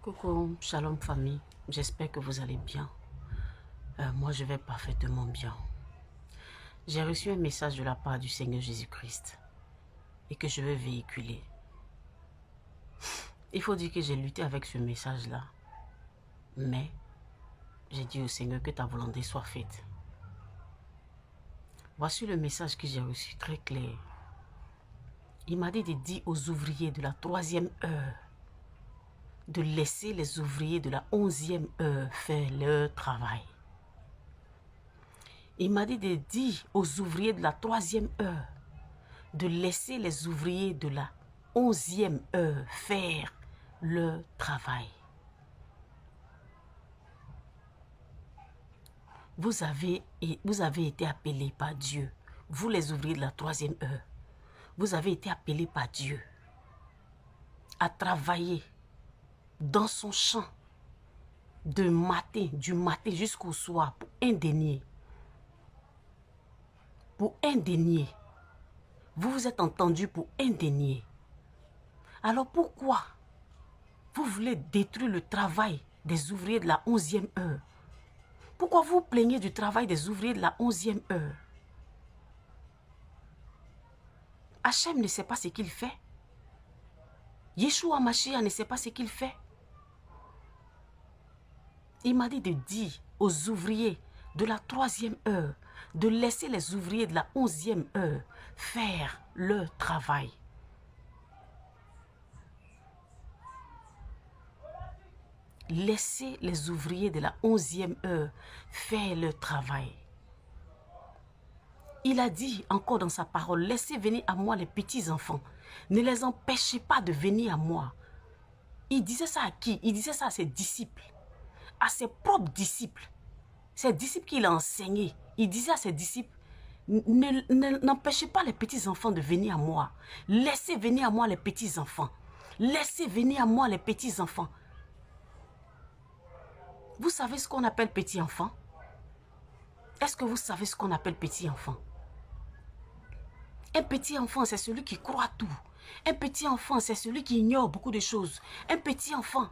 Coucou, shalom famille, j'espère que vous allez bien. Moi je vais parfaitement bien. J'ai reçu un message de la part du Seigneur Jésus-Christ et que je vais véhiculer. Il faut dire que j'ai lutté avec ce message-là, mais j'ai dit au Seigneur que ta volonté soit faite. Voici le message que j'ai reçu très clair. Il m'a dit de dire aux ouvriers de la 3e heure de laisser les ouvriers de la 11e heure faire leur travail. Il m'a dit de dire aux ouvriers de la 3e heure de laisser les ouvriers de la 11e heure faire leur travail. Vous avez été appelés par Dieu, vous les ouvriers de la 3e heure. Vous avez été appelés par Dieu à travailler dans son champ du matin jusqu'au soir pour un denier. Pour un denier. Vous vous êtes entendu pour un denier. Alors pourquoi vous voulez détruire le travail des ouvriers de la 11e heure? Pourquoi vous plaignez du travail des ouvriers de la 11e heure? Hachem ne sait pas ce qu'il fait. Yeshua Mashiach ne sait pas ce qu'il fait. Il m'a dit de dire aux ouvriers de la 3e heure de laisser les ouvriers de la 11e heure faire leur travail. Laissez les ouvriers de la 11e heure faire leur travail. Il a dit encore dans sa parole, laissez venir à moi les petits enfants. Ne les empêchez pas de venir à moi. Il disait ça à qui? Il disait ça à ses disciples. À ses propres disciples. Ses disciples qu'il a enseignés. Il disait à ses disciples, n'empêchez pas les petits enfants de venir à moi. Laissez venir à moi les petits enfants. Laissez venir à moi les petits enfants. Vous savez ce qu'on appelle petit enfant? Est-ce que vous savez ce qu'on appelle petit enfant? Un petit enfant, c'est celui qui croit tout. Un petit enfant, c'est celui qui ignore beaucoup de choses. Un petit enfant.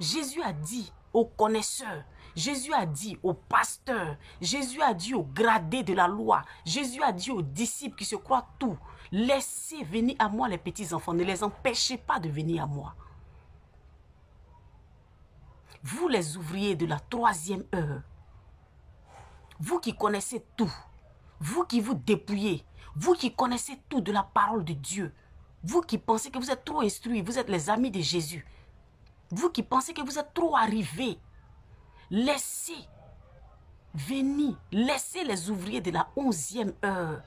Jésus a dit aux connaisseurs, Jésus a dit aux pasteurs, Jésus a dit aux gradés de la loi, Jésus a dit aux disciples qui se croient tout, laissez venir à moi les petits enfants, ne les empêchez pas de venir à moi. Vous les ouvriers de la 3e heure, vous qui connaissez tout, vous qui vous dépouillez, vous qui connaissez tout de la parole de Dieu, vous qui pensez que vous êtes trop instruits, vous êtes les amis de Jésus, vous qui pensez que vous êtes trop arrivés, laissez venir, laissez les ouvriers de la 11e heure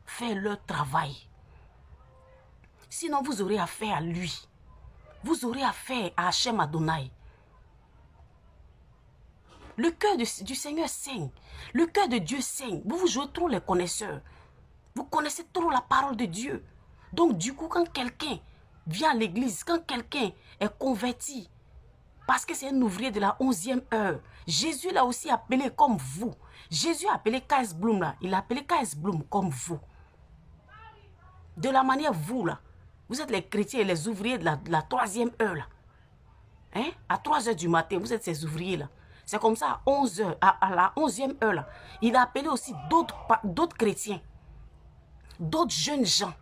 faire leur travail. Sinon vous aurez affaire à lui, vous aurez affaire à Hachem Adonai. Le cœur du Seigneur saigne. Le cœur de Dieu saigne. Vous jouez trop les connaisseurs. Vous connaissez trop la parole de Dieu. Donc du coup, quand quelqu'un vient à l'église, quand quelqu'un est converti, parce que c'est un ouvrier de la 11e heure, Jésus l'a aussi appelé comme vous. Jésus a appelé K.S. Bloom là. Il a appelé K.S. Bloom comme vous. De la manière vous là. Vous êtes les chrétiens et les ouvriers de la 3e heure là. Hein? À 3 h du matin, vous êtes ces ouvriers là. C'est comme ça, à 11 h, à la 11e heure, là, il a appelé aussi d'autres chrétiens, d'autres jeunes gens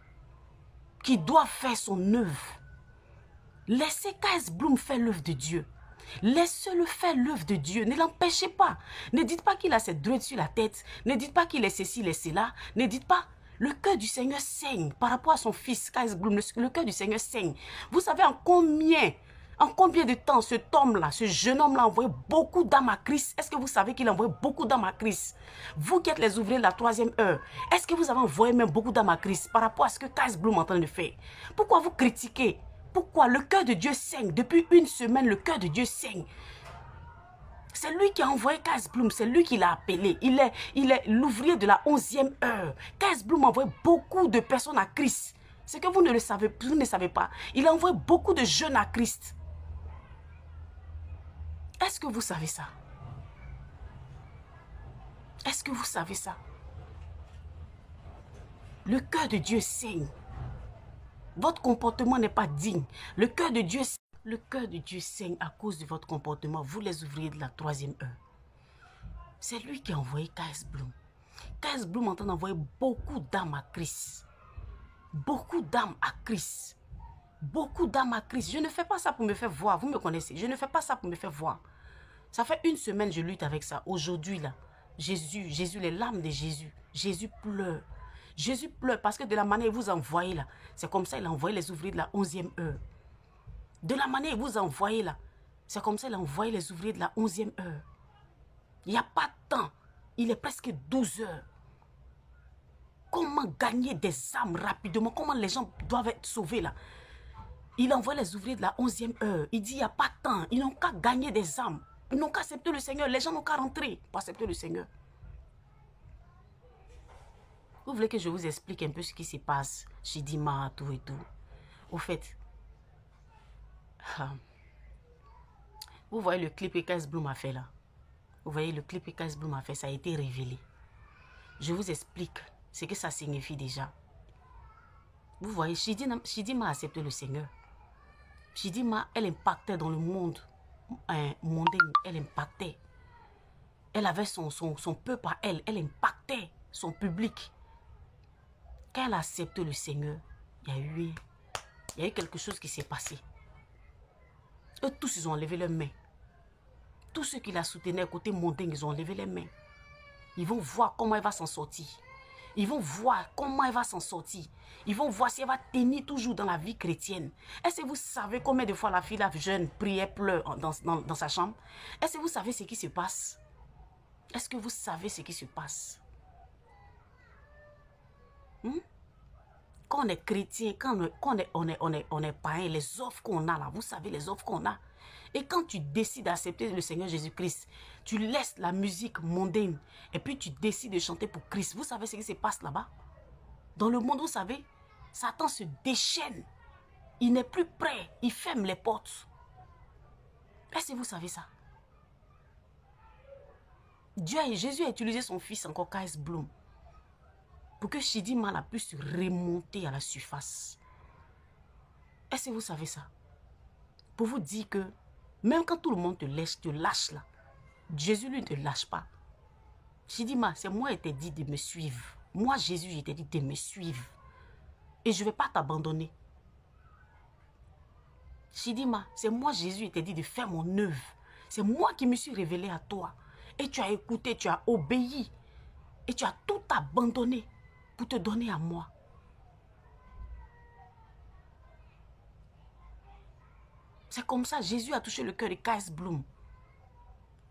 qui doivent faire son œuvre. Laissez K.S. Bloom faire l'œuvre de Dieu. Laissez-le faire l'œuvre de Dieu. Ne l'empêchez pas. Ne dites pas qu'il a ses dreads sur la tête. Ne dites pas qu'il est ceci, est cela. Ne dites pas. Le cœur du Seigneur saigne par rapport à son fils, K.S. Bloom. Le cœur du Seigneur saigne. Vous savez en combien de temps cet homme-là, ce jeune homme-là a envoyé beaucoup d'âmes à Christ? Est-ce que vous savez qu'il a envoyé beaucoup d'âmes à Christ? Vous qui êtes les ouvriers de la 3e heure, est-ce que vous avez envoyé même beaucoup d'âmes à Christ par rapport à ce que K.S. Bloom est en train de faire? Pourquoi vous critiquez? Pourquoi le cœur de Dieu saigne? Depuis une semaine, le cœur de Dieu saigne. C'est lui qui a envoyé K.S. Bloom, c'est lui qui l'a appelé. Il est l'ouvrier de la 11e heure. K.S. Bloom a envoyé beaucoup de personnes à Christ. C'est que vous ne savez pas. Il a envoyé beaucoup de jeunes à Christ. Est-ce que vous savez ça? Est-ce que vous savez ça? Le cœur de Dieu saigne. Votre comportement n'est pas digne. Le cœur de Dieu saigne. Le cœur de Dieu saigne à cause de votre comportement, vous les ouvriers de la 3e heure. C'est lui qui a envoyé K.S. Bloom. K.S. Bloom entend envoyer beaucoup d'âmes à Christ. Beaucoup d'âmes à Christ. Beaucoup d'âmes à Christ. Je ne fais pas ça pour me faire voir. Vous me connaissez. Je ne fais pas ça pour me faire voir. Ça fait une semaine que je lutte avec ça. Aujourd'hui, là, Jésus, les larmes de Jésus. Jésus pleure. Jésus pleure parce que de la manière dont vous envoyez là, c'est comme ça il a envoyé les ouvriers de la 11e heure. De la manière dont vous envoyez là, c'est comme ça il a envoyé les ouvriers de la 11e heure. Il n'y a pas de temps. Il est presque 12 heures. Comment gagner des âmes rapidement? Comment les gens doivent être sauvés là? Il envoie les ouvriers de la 11e heure. Il dit il n'y a pas de temps. Ils n'ont qu'à gagner des âmes. Ils n'ont qu'à accepter le Seigneur. Les gens n'ont qu'à rentrer pour accepter le Seigneur. Vous voulez que je vous explique un peu ce qui se passe chez Dima, tout et tout? Au fait, vous voyez le clip que K.S. Bloom a fait là? Vous voyez le clip que K.S. Bloom a fait, ça a été révélé. Je vous explique ce que ça signifie déjà. Vous voyez, Chidima a accepté le Seigneur. Chidima, elle impactait dans le monde mondain, elle impactait. Elle avait son peuple à elle, elle impactait son public. Quand elle a accepté le Seigneur, il y a eu quelque chose qui s'est passé. Eux tous, ils ont levé leurs mains. Tous ceux qui la soutenaient côté mondain, ils ont levé les mains. Ils vont voir comment elle va s'en sortir. Ils vont voir comment elle va s'en sortir. Ils vont voir si elle va tenir toujours dans la vie chrétienne. Est-ce que vous savez combien de fois la fille, la jeune, priait, pleure dans sa chambre? Est-ce que vous savez ce qui se passe? Est-ce que vous savez ce qui se passe? Quand on est chrétien, quand on est païen, les offres qu'on a là, vous savez les offres qu'on a. Et quand tu décides d'accepter le Seigneur Jésus-Christ, tu laisses la musique mondaine et puis tu décides de chanter pour Christ. Vous savez ce qui se passe là-bas? Dans le monde, vous savez, Satan se déchaîne. Il n'est plus prêt. Il ferme les portes. Est-ce que vous savez ça? Jésus a utilisé son fils encore, K.S. Bloom, pour que Chidima puisse remonter à la surface. Est-ce que vous savez ça? Pour vous dire que même quand tout le monde te lâche là, Jésus lui ne te lâche pas. Chidima, c'est moi qui t'ai dit de me suivre. Moi, Jésus, je t'ai dit de me suivre. Et je ne vais pas t'abandonner. Chidima, c'est moi, Jésus, qui t'ai dit de faire mon œuvre. C'est moi qui me suis révélé à toi. Et tu as écouté, tu as obéi. Et tu as tout abandonné pour te donner à moi. C'est comme ça, Jésus a touché le cœur de K.S. Bloom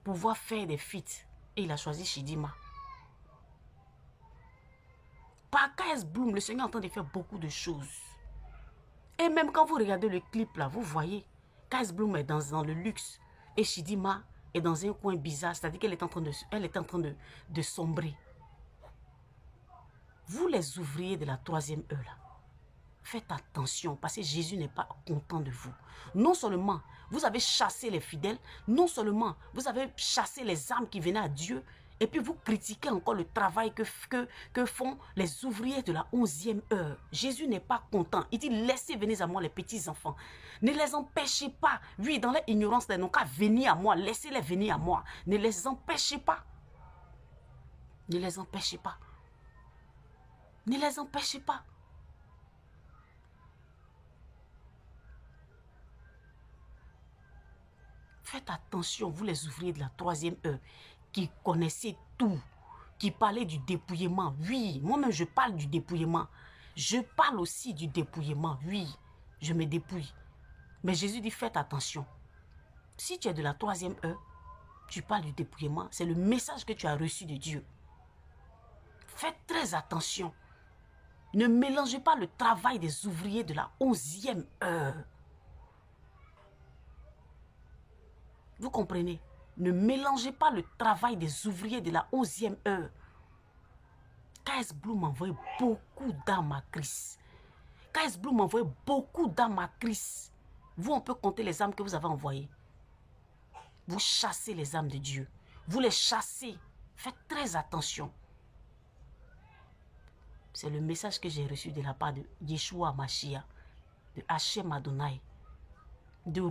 pour pouvoir faire des feats. Et il a choisi Chidima. Par K.S. Bloom, le Seigneur est en train de faire beaucoup de choses. Et même quand vous regardez le clip là, vous voyez, K.S. Bloom est dans le luxe. Et Chidima est dans un coin bizarre, c'est-à-dire qu'elle est en train de sombrer. Vous les ouvriers de la 3e heure là, faites attention parce que Jésus n'est pas content de vous. Non seulement vous avez chassé les fidèles, non seulement vous avez chassé les âmes qui venaient à Dieu, et puis vous critiquez encore le travail que font les ouvriers de la 11e heure. Jésus n'est pas content. Il dit laissez venir à moi les petits enfants. Ne les empêchez pas. Oui, dans leur ignorance, ils n'ont qu'à venir à moi. Laissez-les venir à moi. Ne les empêchez pas. Ne les empêchez pas. Ne les empêchez pas. Faites attention, vous les ouvriers de la 3e heure, qui connaissez tout, qui parlaient du dépouillement. Oui, moi-même je parle du dépouillement. Je parle aussi du dépouillement. Oui, je me dépouille. Mais Jésus dit faites attention. Si tu es de la 3e heure, tu parles du dépouillement. C'est le message que tu as reçu de Dieu. Faites très attention. Ne mélangez pas le travail des ouvriers de la 11e heure. Vous comprenez? Ne mélangez pas le travail des ouvriers de la 11e heure. K.S. Bloom envoie beaucoup d'âmes à Christ. K.S. Bloom envoie beaucoup d'âmes à Christ. Vous, on peut compter les âmes que vous avez envoyées. Vous chassez les âmes de Dieu. Vous les chassez. Faites très attention. C'est le message que j'ai reçu de la part de Yeshua Mashiach, de Hachem Adonai, de